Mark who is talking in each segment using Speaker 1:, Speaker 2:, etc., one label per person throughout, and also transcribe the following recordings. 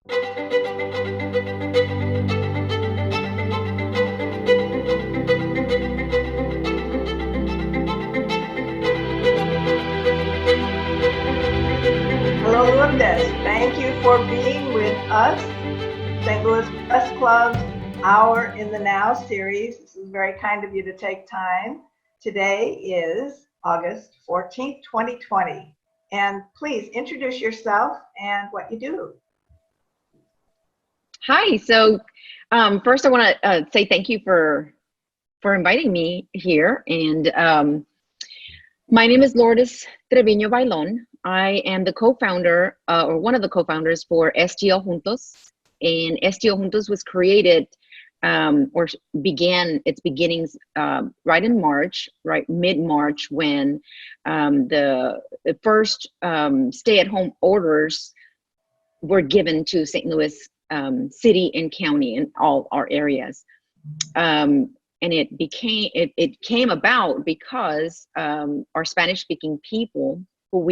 Speaker 1: Hello, Lourdes. Thank you for being with us. St. Louis Press Club's Hour in the Now series. This is very kind of you to take time. Today is August 14th, 2020. And please introduce yourself and what you do.
Speaker 2: Hi. So first I want to say thank you for inviting me here. And my name is Lourdes Trevino Bailon. I am the co-founder or one of the co-founders for STL Juntos. And STL Juntos was created or began its beginnings right in March, right mid-March, when the first stay-at-home orders were given to St. Louis city and county and all our areas. And it came about because our Spanish-speaking people, who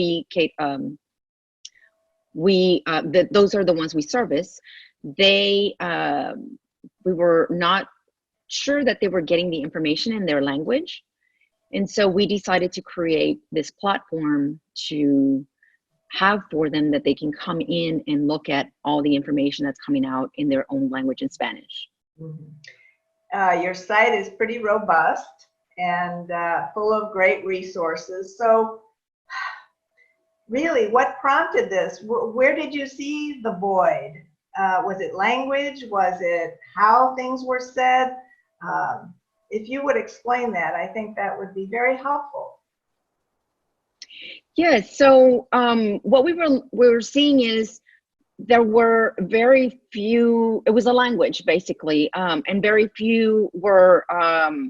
Speaker 2: those are the ones we service, we were not sure that they were getting the information in their language. And so we decided to create this platform to have for them, that they can come in and look at all the information that's coming out in their own language in Spanish.
Speaker 1: Mm-hmm. Your site is pretty robust and full of great resources. So really, what prompted this? Where did you see the void? Was it language? Was it how things were said? If you would explain that, I think that would be very helpful.
Speaker 2: Yes. So what we were seeing is there were very few. It was a language basically, and very few were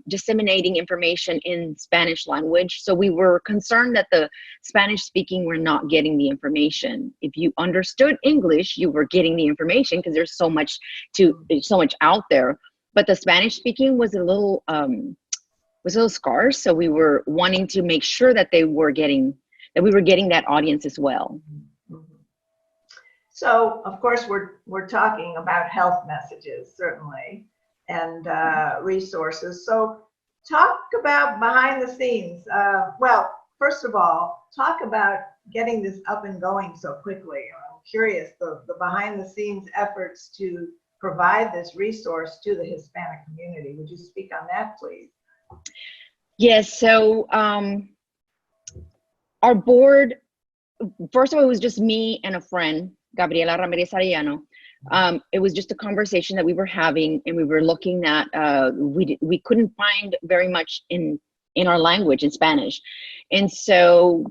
Speaker 2: disseminating information in Spanish language. So we were concerned that the Spanish speaking were not getting the information. If you understood English, you were getting the information because there's so much out there. But the Spanish speaking was a little scarce. So we were wanting to make sure that we were getting that audience as well.
Speaker 1: So, of course, we're talking about health messages, certainly, and resources. So talk about behind the scenes. Well, first of all, talk about getting this up and going so quickly. I'm curious, the behind the scenes efforts to provide this resource to the Hispanic community. Would you speak on that, please?
Speaker 2: Yes. So our board, first of all, it was just me and a friend, Gabriela Ramirez Arellano. It was just a conversation that we were having, and we were looking at, we couldn't find very much in our language, in Spanish. And so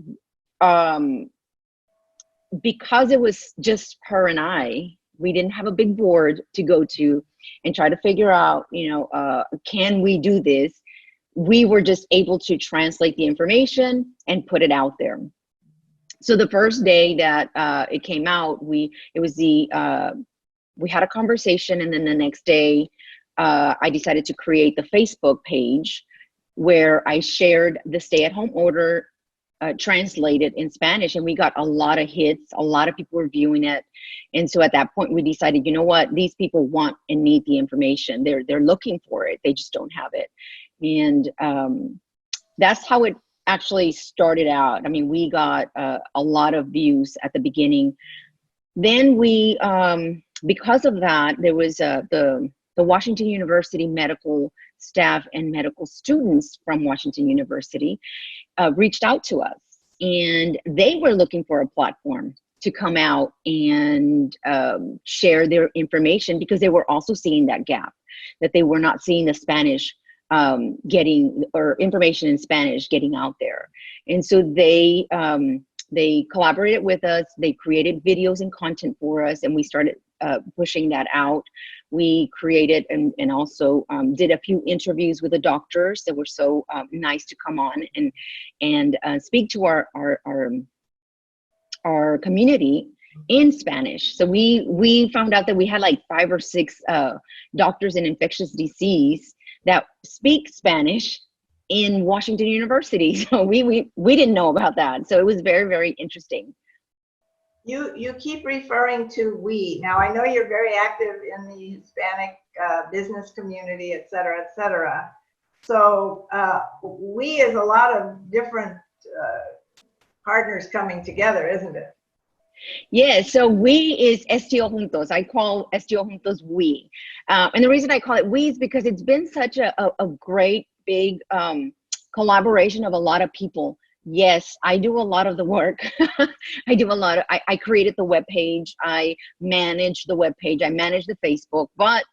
Speaker 2: because it was just her and I, we didn't have a big board to go to and try to figure out, can we do this? We were just able to translate the information and put it out there. So the first day that it came out, we had a conversation, and then the next day, I decided to create the Facebook page where I shared the stay-at-home order translated in Spanish, and we got a lot of hits. A lot of people were viewing it, and so at that point, we decided, you know what, these people want and need the information. They're looking for it. They just don't have it, and that's how it actually started out. I mean, we got a lot of views at the beginning. Then we, because of that, there was the Washington University medical staff and medical students from Washington University reached out to us, and they were looking for a platform to come out and share their information, because they were also seeing that gap, that they were not seeing the Spanish information in Spanish getting out there. And so they collaborated with us. They created videos and content for us, and we started pushing that out. We created and also did a few interviews with the doctors that were so nice to come on and speak to our community in Spanish. So we found out that we had like 5 or 6 doctors in infectious disease that speak Spanish in Washington University. So we didn't know about that. So it was very, very interesting.
Speaker 1: You keep referring to we. Now I know you're very active in the Hispanic business community, et cetera, et cetera. So we is a lot of different partners coming together, isn't it?
Speaker 2: Yeah, so we is STO Juntos. I call STO Juntos we. And the reason I call it we is because it's been such a great big collaboration of a lot of people. Yes, I do a lot of the work. I do a lot of, I created the web page, I manage the web page, I manage the Facebook, but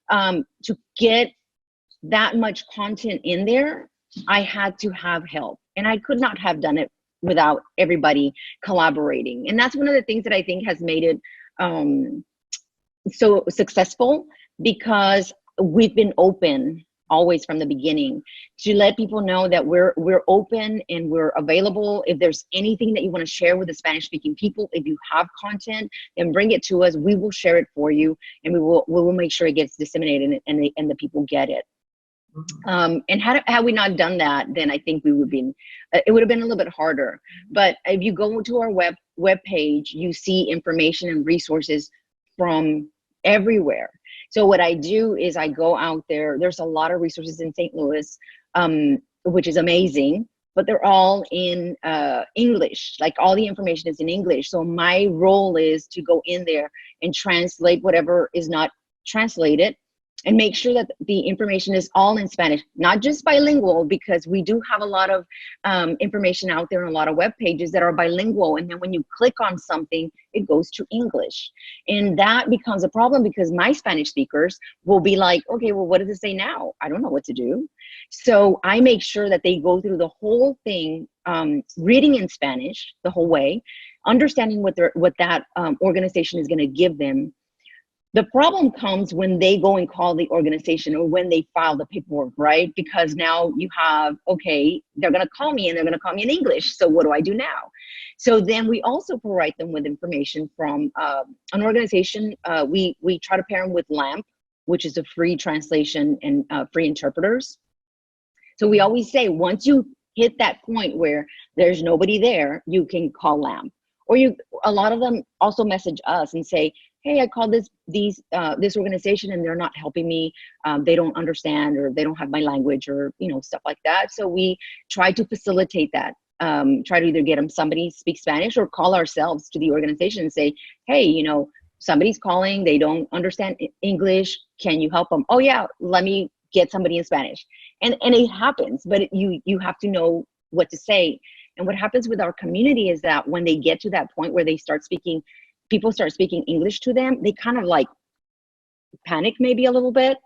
Speaker 2: to get that much content in there, I had to have help. And I could not have done it without everybody collaborating. And that's one of the things that I think has made it so successful, because we've been open always from the beginning to let people know that we're open and we're available. If there's anything that you want to share with the Spanish speaking people, if you have content, then bring it to us. We will share it for you, and we will make sure it gets disseminated and the people get it. And had we not done that, then I think we would be, it would have been a little bit harder. But if you go to our web page, you see information and resources from everywhere. So what I do is I go out there. There's a lot of resources in St. Louis, which is amazing, but they're all in English. Like all the information is in English. So my role is to go in there and translate whatever is not translated, and make sure that the information is all in Spanish, not just bilingual, because we do have a lot of information out there and a lot of web pages that are bilingual. And then when you click on something, it goes to English. And that becomes a problem, because my Spanish speakers will be like, okay, well, what does it say now? I don't know what to do. So I make sure that they go through the whole thing, reading in Spanish the whole way, understanding what that organization is gonna give them. The problem comes when they go and call the organization, or when they file the paperwork, right? Because now you have, okay, they're going to call me, and they're going to call me in English. So what do I do now? So then we also provide them with information from an organization. We try to pair them with LAMP, which is a free translation and free interpreters. So we always say, once you hit that point where there's nobody there, you can call LAMP. Or a lot of them also message us and say, hey, I called this organization and they're not helping me. They don't understand, or they don't have my language, or stuff like that. So we try to facilitate that. Try to either get them somebody speak Spanish, or call ourselves to the organization and say, hey, somebody's calling, they don't understand English. Can you help them? Oh yeah, let me get somebody in Spanish. And it happens, but you have to know what to say. And what happens with our community is that when they get to that point where people start speaking English to them, they kind of like panic maybe a little bit,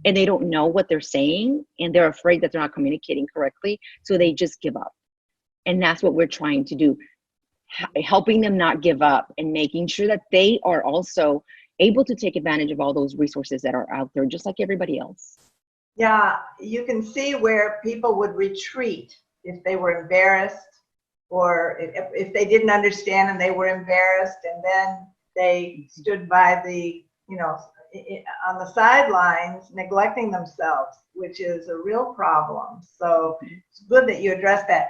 Speaker 2: and they don't know what they're saying, and they're afraid that they're not communicating correctly. So they just give up. And that's what we're trying to do, helping them not give up, and making sure that they are also able to take advantage of all those resources that are out there, just like everybody else.
Speaker 1: Yeah, you can see where people would retreat if they were embarrassed, or if they didn't understand and they were embarrassed, and then they stood by on the sidelines, neglecting themselves, which is a real problem. So it's good that you addressed that.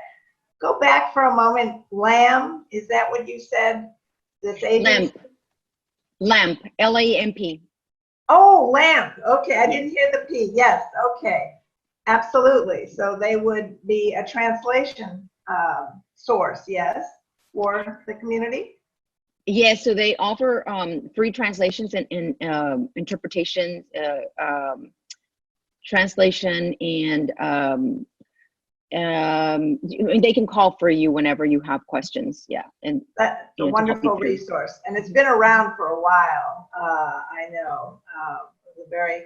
Speaker 1: Go back for a moment. LAMP, is that what you said? This agency?
Speaker 2: LAMP, LAMP.
Speaker 1: Oh, LAMP. Okay, I didn't hear the P. Yes, okay. Absolutely. So they would be a translation source, yes, for the community?
Speaker 2: Yes, so they offer free translations and interpretation, translation, and they can call for you whenever you have questions. Yeah, and
Speaker 1: that's a wonderful resource, and it's been around for a while. I know it's a very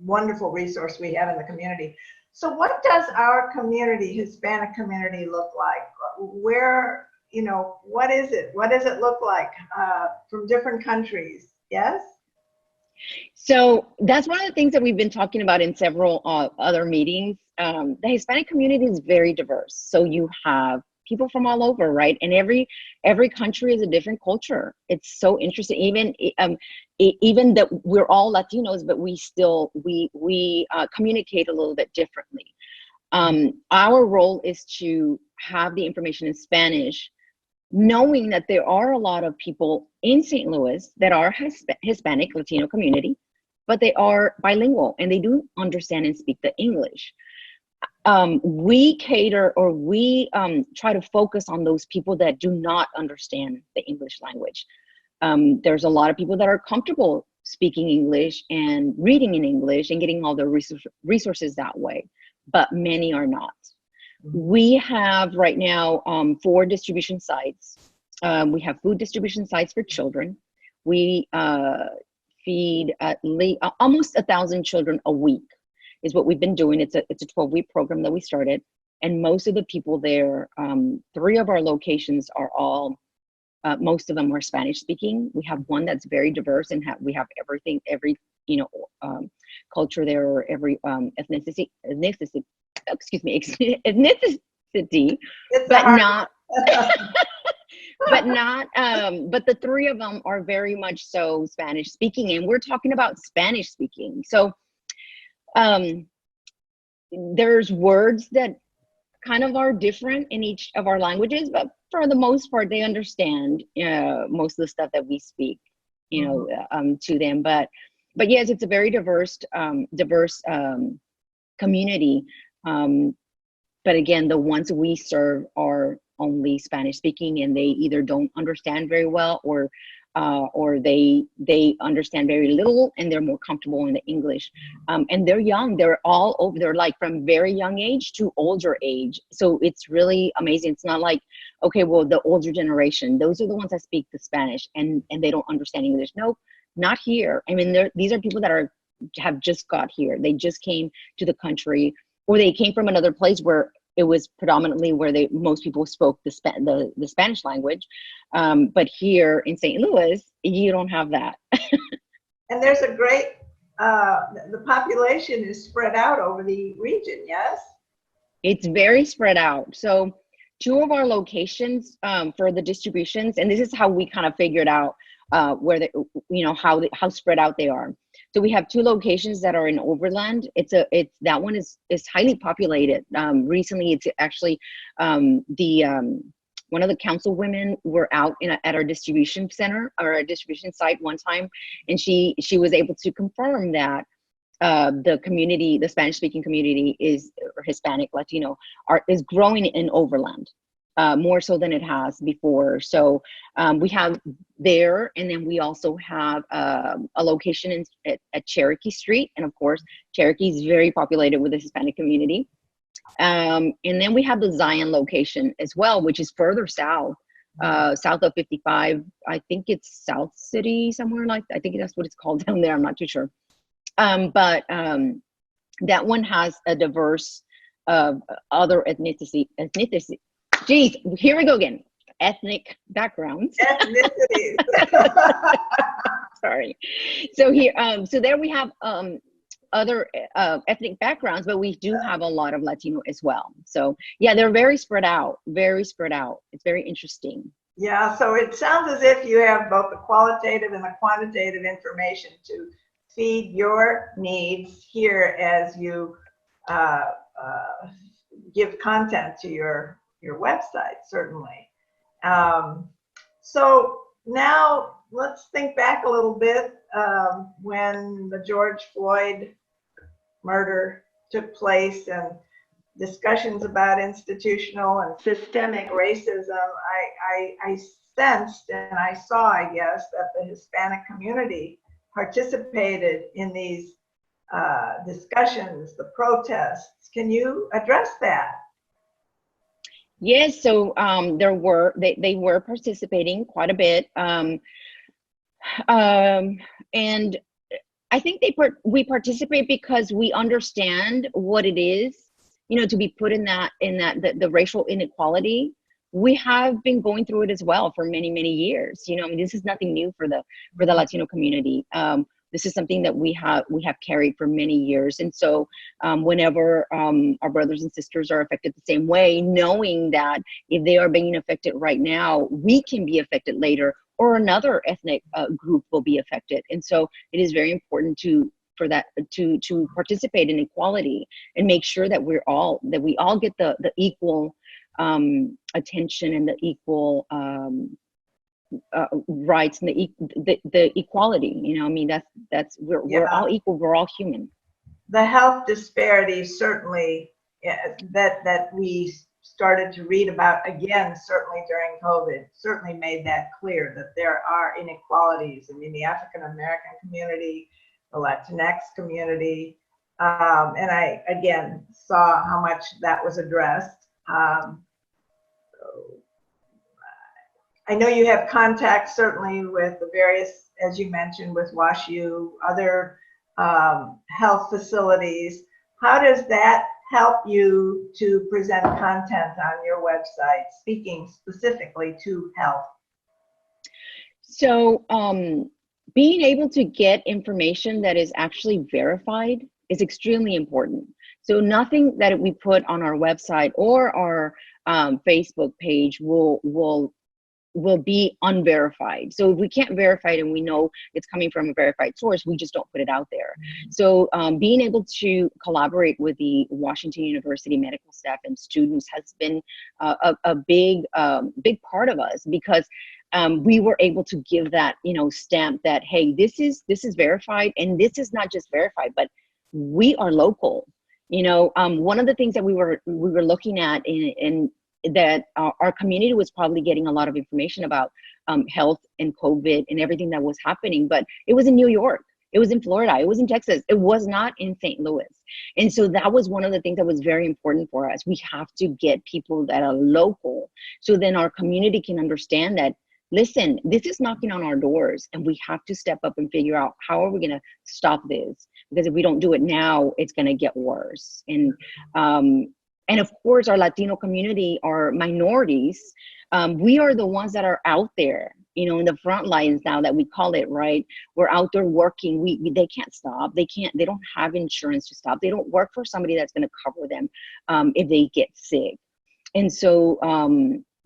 Speaker 1: wonderful resource we have in the community. So what does our community, Hispanic community, look like? Where, what is it? What does it look like from different countries? Yes?
Speaker 2: So that's one of the things that we've been talking about in several other meetings. The Hispanic community is very diverse. So you have people from all over, right? And every country is a different culture. It's so interesting. Even that we're all Latinos, but we still communicate a little bit differently. Our role is to have the information in Spanish knowing that there are a lot of people in St. Louis that are Hispanic, Latino community, but they are bilingual and they do understand and speak the English. We cater, or we try to focus on those people that do not understand the English language. There's a lot of people that are comfortable speaking English and reading in English and getting all their resources that way, but many are not. We have right now 4 distribution sites. We have food distribution sites for children. We feed at least almost 1,000 children a week is what we've been doing. It's a 12-week program that we started, and most of the people there, 3 of our locations are all, most of them are Spanish speaking. We have one that's very diverse, and we have everything, every culture there, or every ethnicity, excuse me, ethnicity, but not, but the 3 of them are very much so Spanish speaking, and we're talking about Spanish speaking. So there's words that kind of are different in each of our languages, but for the most part, they understand most of the stuff that we speak, to them. But yes, it's a very diverse community. But again, the ones we serve are only Spanish speaking, and they either don't understand very well, or they understand very little, and they're more comfortable in the English. And they're young. They're all over. They're like from very young age to older age. So it's really amazing. It's not like, okay, well, the older generation, those are the ones that speak the Spanish and they don't understand English. No, not here. I mean, these are people that have just got here. They just came to the country, or they came from another place where it was predominantly where most people spoke the Spanish language. But here in St. Louis, you don't have that.
Speaker 1: And there's a great, the population is spread out over the region, yes?
Speaker 2: It's very spread out. So 2 of our locations for the distributions, and this is how we kind of figured out where they, how spread out they are. So we have 2 locations that are in Overland. That one is highly populated. Recently, it's actually one of the councilwomen were out at our distribution center, or our distribution site one time, and she was able to confirm that the community, the Spanish-speaking community, or Hispanic, Latino, is growing in Overland. More so than it has before. So we have there, and then we also have a location at Cherokee Street, and of course Cherokee is very populated with the Hispanic community. And then we have the Zion location as well, which is further south, south of 55. I think it's South City, somewhere like that. I think that's what it's called down there. I'm not too sure. But that one has a diverse other ethnicity. Geez, here we go again. Ethnic backgrounds.
Speaker 1: Ethnicities.
Speaker 2: Sorry. So here, so there we have other ethnic backgrounds, but we do have a lot of Latino as well. So yeah, they're very spread out. Very spread out. It's very interesting.
Speaker 1: Yeah. So it sounds as if you have both the qualitative and the quantitative information to feed your needs here as you give content to your website, certainly. So now let's think back a little bit when the George Floyd murder took place, and discussions about institutional and systemic racism. I sensed and I saw, I guess, that the Hispanic community participated in these discussions, the protests. Can you address that?
Speaker 2: Yes, so they were participating quite a bit, and I think we participate because we understand what it is, to be put in the racial inequality. We have been going through it as well for many years. I mean, this is nothing new for the Latino community. This is something that we have carried for many years. And so whenever our brothers and sisters are affected the same way, knowing that if they are being affected right now, we can be affected later, or another ethnic group will be affected. And so it is very important to participate in equality and make sure that we all get the equal attention and the equal rights and the equality. You know, I mean, we're all equal. We're all human.
Speaker 1: The health disparities certainly that we started to read about again, certainly during COVID, certainly made that clear that there are inequalities. I mean, the African American community, the Latinx community, and I again saw how much that was addressed. I know you have contact certainly with the various, as you mentioned, with WashU, other health facilities. How does that help you to present content on your website, speaking specifically to health?
Speaker 2: So being able to get information that is actually verified is extremely important. So nothing that we put on our website or our Facebook page will be unverified. So if we can't verify it and we know it's coming from a verified source, we just don't put it out there. So being able to collaborate with the Washington University medical staff and students has been a big part of us, because we were able to give that, you know, stamp that, hey, this is verified, and this is not just verified, but we are local. You know, one of the things that we were looking at in that our community was probably getting a lot of information about health and COVID and everything that was happening, but it was in New York, it was in Florida, it was in Texas, it was not in St. Louis. And so that was one of the things that was very important for us. We have to get people that are local, so then our community can understand that, listen, this is knocking on our doors, and we have to step up and figure out how are we going to stop this, because if we don't do it now, it's going to get worse. And of course, our Latino community, our minorities, we are the ones that are out there, you know, in the front lines now, that we call it, right? We're out there working. They can't stop. They don't have insurance to stop. They don't work for somebody that's going to cover them if they get sick. And so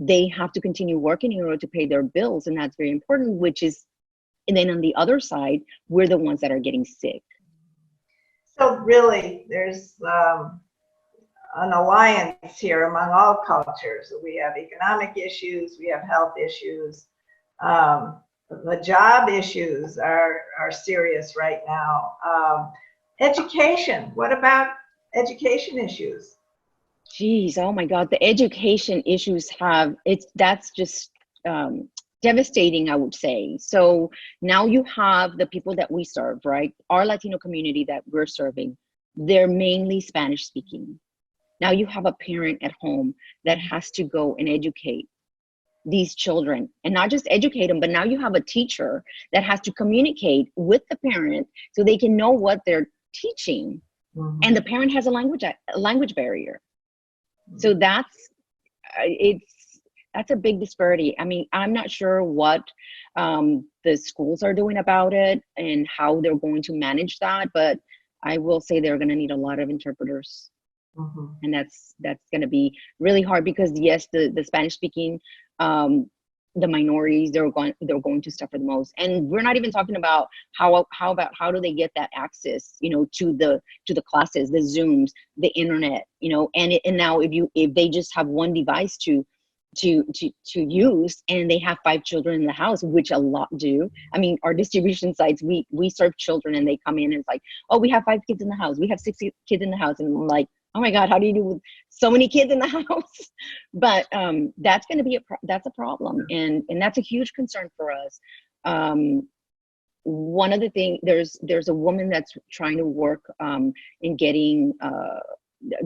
Speaker 2: they have to continue working in order to pay their bills. And that's very important, and then on the other side, we're the ones that are getting sick.
Speaker 1: So really, there's an alliance here among all cultures. We have economic issues, we have health issues. The job issues are serious right now. Education, what about education issues?
Speaker 2: Geez, oh my God, the education issues that's just devastating, I would say. So now you have the people that we serve, right? Our Latino community that we're serving, they're mainly Spanish speaking. Now you have a parent at home that has to go and educate these children, and not just educate them, but now you have a teacher that has to communicate with the parent so they can know what they're teaching. Mm-hmm. And the parent has a language barrier. Mm-hmm. So that's a big disparity. I mean, I'm not sure what the schools are doing about it and how they're going to manage that, but I will say they're going to need a lot of interpreters. Mm-hmm. And that's going to be really hard, because yes, the Spanish speaking, the minorities, they're going to suffer the most. And we're not even talking about how do they get that access, you know, to the classes, the Zooms, the internet, you know, and now if they just have one device to use, and they have 5 children in the house, which a lot do. I mean, our distribution sites, we serve children, and they come in and it's like, oh, we have 5 kids in the house, we have 6 kids in the house, and I'm like, oh my God, how do you do with so many kids in the house? But that's going to be that's a problem, and that's a huge concern for us. One of the things, there's a woman that's trying to work in getting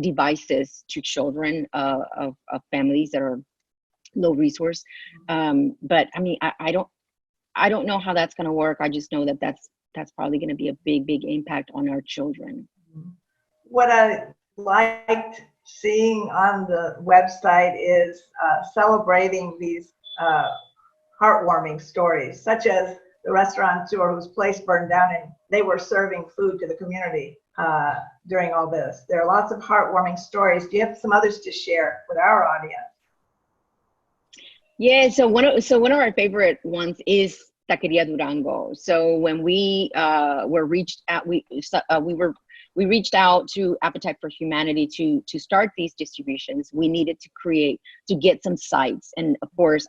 Speaker 2: devices to children of families that are low resource. But I mean, I don't know how that's going to work. I just know that that's probably going to be a big impact on our children.
Speaker 1: What I liked seeing on the website is celebrating these heartwarming stories, such as the restaurateur whose place burned down and they were serving food to the community during all this. There are lots of heartwarming stories. Do you have some others to share with our audience?
Speaker 2: Yeah, so one of our favorite ones is Taqueria Durango. So when we were reached out, we were we reached out to Appetite for Humanity to start these distributions. We needed to get some sites. And of course,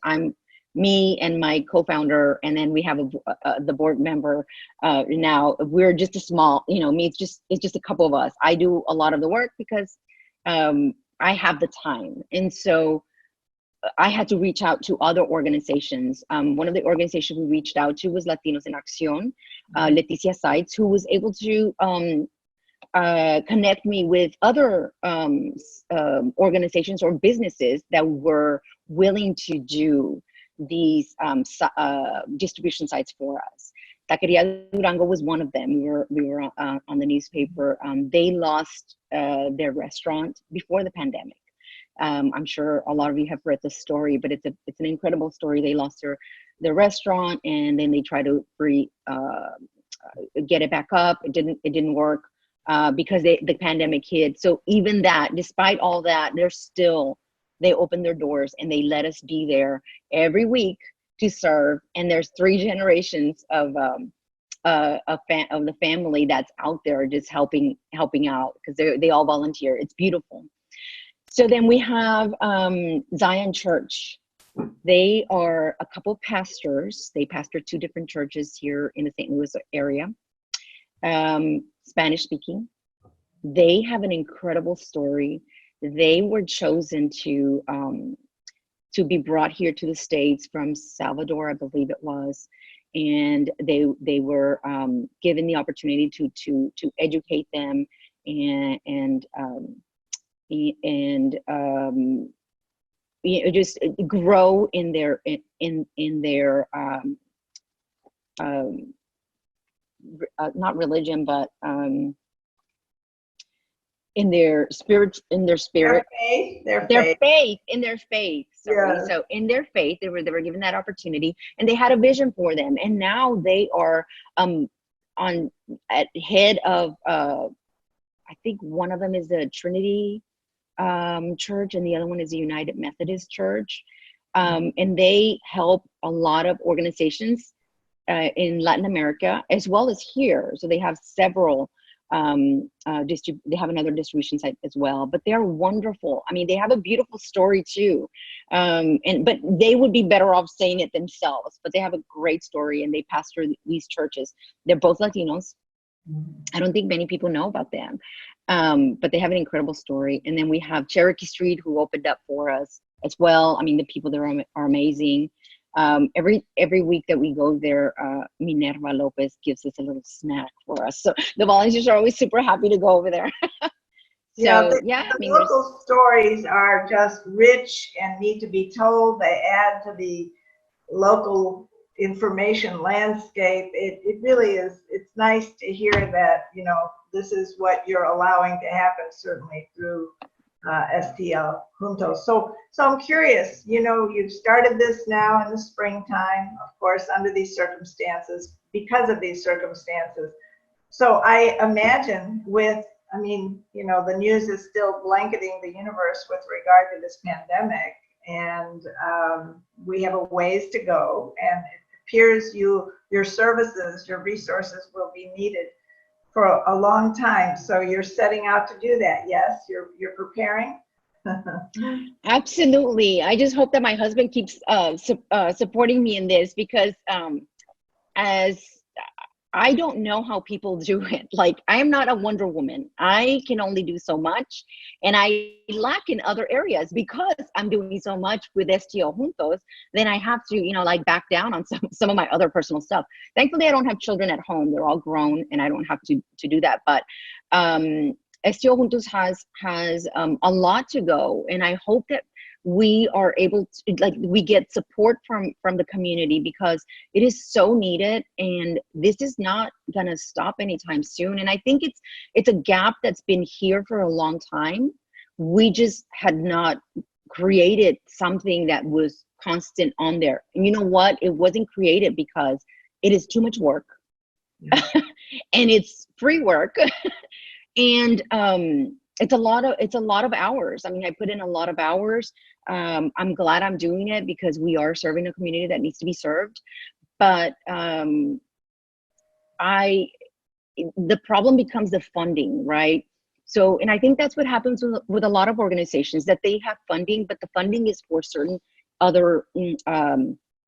Speaker 2: me and my co-founder, and then we have the board member now. We're just a small, it's just a couple of us. I do a lot of the work because I have the time. And so I had to reach out to other organizations. One of the organizations we reached out to was Latinos en Acción, Leticia Sites, who was able to connect me with other organizations or businesses that were willing to do these distribution sites for us. Taqueria Durango was one of them. We were on the newspaper. They lost their restaurant before the pandemic. I'm sure a lot of you have read the story, but it's an incredible story. They lost their restaurant, and then they tried to get it back up. It didn't work because the pandemic hit. So even that, despite all that, they opened their doors and they let us be there every week to serve. And there's 3 generations of the family that's out there just helping out, because they all volunteer. It's beautiful. So then we have Zion Church. They are a couple pastors. They pastor 2 different churches here in the St. Louis area, Spanish speaking. They have an incredible story. They were chosen to be brought here to the States from Salvador, I believe it was, and they were given the opportunity to educate them and just grow in their not religion, but in their spirit, their faith. Sorry. Yeah. So in their faith, they were given that opportunity, and they had a vision for them. And now they are at head of I think one of them is the Trinity Church, and the other one is the United Methodist Church. And they help a lot of organizations in Latin America as well as here. So they have several. They have another distribution site as well, but they're wonderful. I mean, they have a beautiful story too, but they would be better off saying it themselves. But they have a great story, and they pastor these churches. They're both Latinos. I don't think many people know about them, but they have an incredible story. And then we have Cherokee Street, who opened up for us as well. I mean, the people there are amazing. Every week that we go there, Minerva Lopez gives us a little snack for us. So the volunteers are always super happy to go over there.
Speaker 1: The local stories are just rich and need to be told. They add to the local information landscape. It really is. It's nice to hear that, this is what you're allowing to happen, certainly through STL Juntos. So I'm curious, you've started this now in the springtime, of course, under these circumstances, because of these circumstances. So I imagine the news is still blanketing the universe with regard to this pandemic, and we have a ways to go, and it appears your services, your resources will be needed for a long time. So you're setting out to do that. Yes, you're preparing.
Speaker 2: Absolutely. I just hope that my husband keeps supporting me in this, because as I don't know how people do it. Like, I am not a Wonder Woman. I can only do so much, and I lack in other areas because I'm doing so much with STL Juntos. Then I have to, back down on some of my other personal stuff. Thankfully, I don't have children at home. They're all grown, and I don't have to do that. But STL Juntos has a lot to go, and I hope that we are able to, we get support from the community, because it is so needed, and this is not gonna stop anytime soon. And I think it's a gap that's been here for a long time. We just had not created something that was constant on there. And you know what? It wasn't created because it is too much work. Yeah. And it's free work. And it's a lot of hours. I mean, I put in a lot of hours. I'm glad I'm doing it, because we are serving a community that needs to be served. But the problem becomes the funding, right? So, and I think that's what happens with a lot of organizations, that they have funding, but the funding is for certain other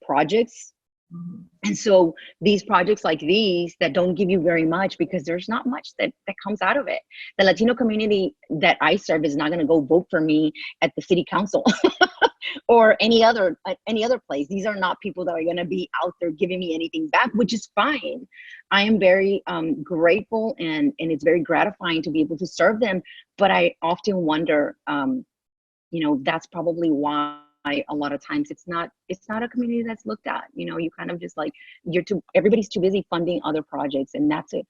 Speaker 2: projects.
Speaker 1: Mhm.
Speaker 2: And so these projects like these that don't give you very much, because there's not much that comes out of it. The Latino community that I serve is not going to go vote for me at the city council or any other place. These are not people that are going to be out there giving me anything back, which is fine. I am very grateful, and it's very gratifying to be able to serve them. But I often wonder, that's probably why a lot of times it's not a community that's looked at. You kind of just like, everybody's too busy funding other projects, and that's a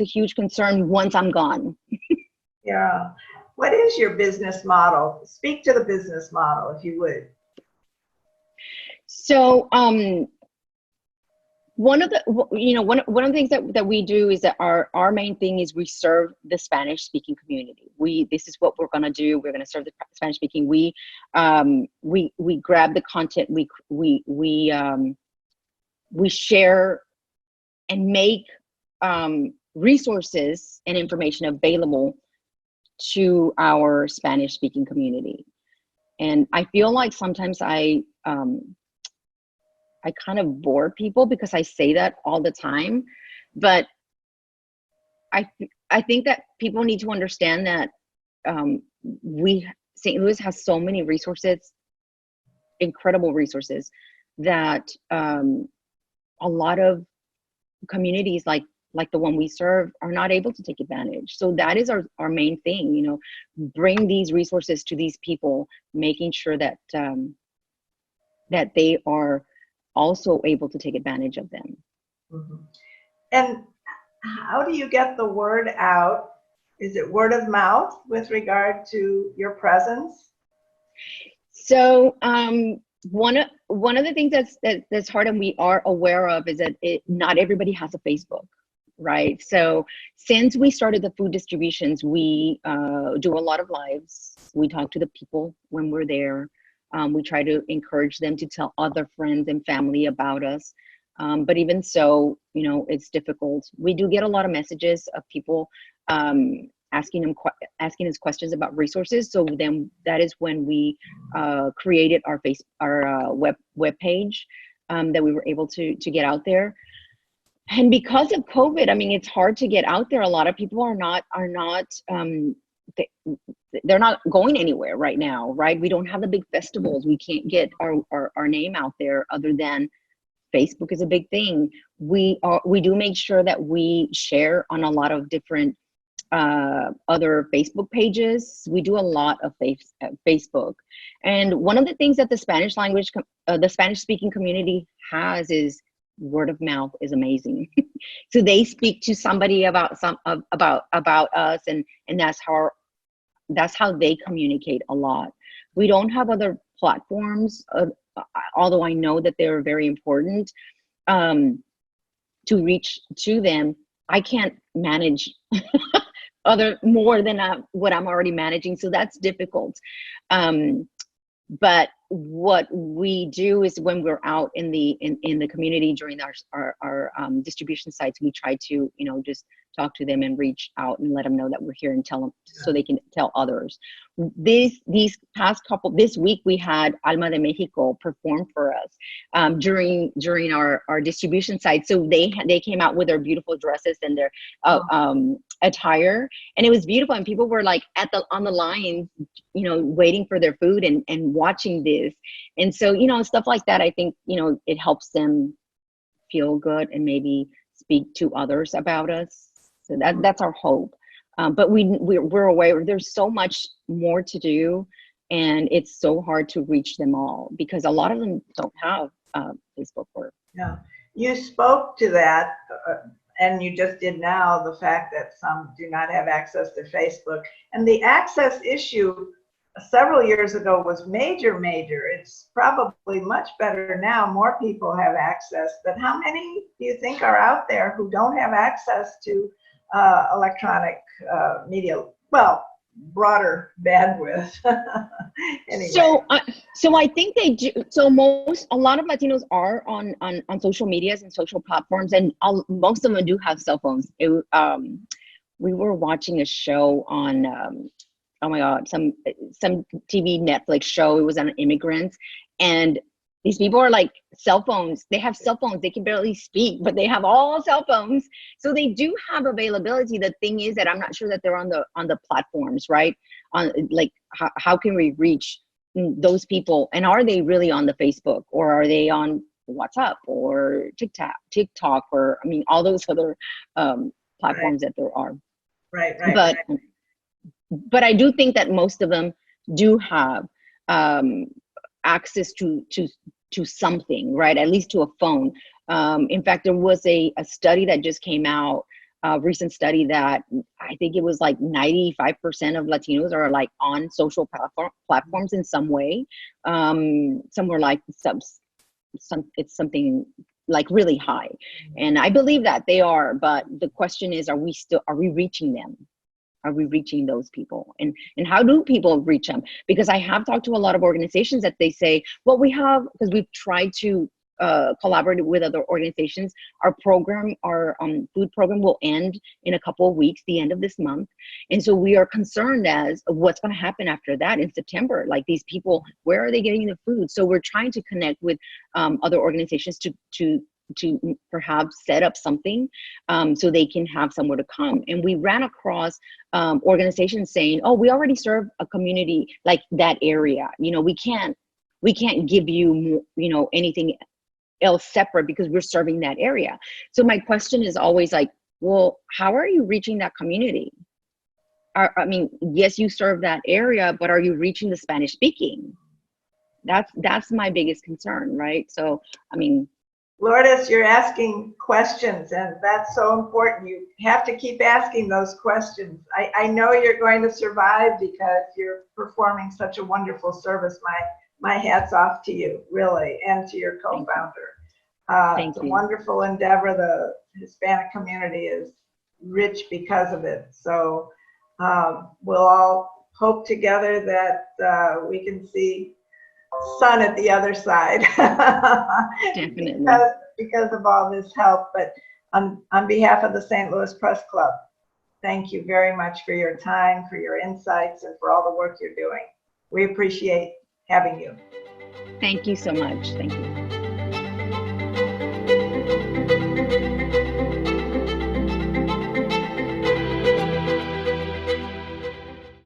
Speaker 2: huge concern once I'm gone.
Speaker 1: Yeah. What is your business model? Speak to the business model, if you would.
Speaker 2: So one of the things that we do is that our main thing is we serve the Spanish speaking community. This is what we're going to do. We're going to serve the Spanish speaking. We grab the content. We share and make resources and information available to our Spanish speaking community. And I feel like sometimes I kind of bore people because I say that all the time, but I think that people need to understand that St. Louis has so many resources, incredible resources, that a lot of communities like the one we serve are not able to take advantage. So that is our main thing, bring these resources to these people, making sure that that they are also able to take advantage of them.
Speaker 1: Mm-hmm. And how do you get the word out? Is it word of mouth with regard to your presence?
Speaker 2: So one of the things that's hard and we are aware of is that not everybody has a Facebook, right? So since we started the food distributions, we do a lot of lives. We talk to the people when we're there. We try to encourage them to tell other friends and family about us. But even so, it's difficult. We do get a lot of messages of people asking us questions about resources. So then that is when we created our web page that we were able to get out there. And because of COVID, I mean, it's hard to get out there. A lot of people are not they're not going anywhere right now, right? We don't have the big festivals. We can't get our name out there other than Facebook is a big thing. We do make sure that we share on a lot of different other Facebook pages. We do a lot of Facebook. And one of the things that the Spanish speaking community has is word of mouth is amazing. So they speak to somebody about us, and that's how they communicate a lot. We don't have other platforms, although I know that they're very important to reach to them. I can't manage more than what I'm already managing, so that's difficult. But what we do is when we're out in the community during our distribution sites, we try to just talk to them and reach out and let them know that we're here and tell them so they can tell others. This week we had Alma de Mexico perform for us during our distribution site. So they came out with their beautiful dresses and their attire, and it was beautiful. And people were like on the line, waiting for their food and watching this. And so, stuff like that, I think, it helps them feel good and maybe speak to others about us. So that's our hope. But we're aware there's so much more to do, and it's so hard to reach them all because a lot of them don't have Facebook work.
Speaker 1: Yeah, you spoke to that, and you just did now, the fact that some do not have access to Facebook. And the access issue several years ago was major. It's probably much better now. More people have access, but how many do you think are out there who don't have access to electronic media? Well, broader bandwidth. Anyway.
Speaker 2: So I think they do. So a lot of Latinos are on social medias and social platforms, and most of them do have cell phones. We were watching a show on, oh my God, some TV Netflix show. It was on immigrants, and these people are like cell phones. They have cell phones. They can barely speak, but they have all cell phones. So they do have availability. The thing is that I'm not sure that they're on the platforms, right? On like how can we reach those people? And are they really on the Facebook, or are they on WhatsApp or TikTok, or I mean all those other platforms that there are.
Speaker 1: Right.
Speaker 2: But I do think that most of them do have access to something, right? At least to a phone. In fact, there was a study that just came out, a recent study, that I think it was like 95% of Latinos are like on social platforms in some way. Somewhere like it's something like really high. And I believe that they are, but the question is, are we reaching them? Are we reaching those people? And how do people reach them? Because I have talked to a lot of organizations that they say, well, because we've tried to collaborate with other organizations. Our food program will end in a couple of weeks, the end of this month. And so we are concerned as what's going to happen after that in September. Like, these people, where are they getting the food? So we're trying to connect with other organizations to perhaps set up something so they can have somewhere to come. And we ran across organizations saying, oh, we already serve a community like that area. We can't give you, anything else separate because we're serving that area. So my question is always like, well, how are you reaching that community? I mean, yes, you serve that area, but are you reaching the Spanish speaking? That's my biggest concern, right? So, I mean,
Speaker 1: Lourdes, you're asking questions, and that's so important. You have to keep asking those questions. I know you're going to survive because you're performing such a wonderful service. My hat's off to you, really, and to your co-founder. It's a wonderful endeavor. The Hispanic community is rich because of it. So we'll all hope together that we can see sun at the other side.
Speaker 2: Definitely.
Speaker 1: because of all this help. But on behalf of the St. Louis Press Club, thank you very much for your time, for your insights, and for all the work you're doing. We appreciate having you.
Speaker 2: Thank you so much. Thank you.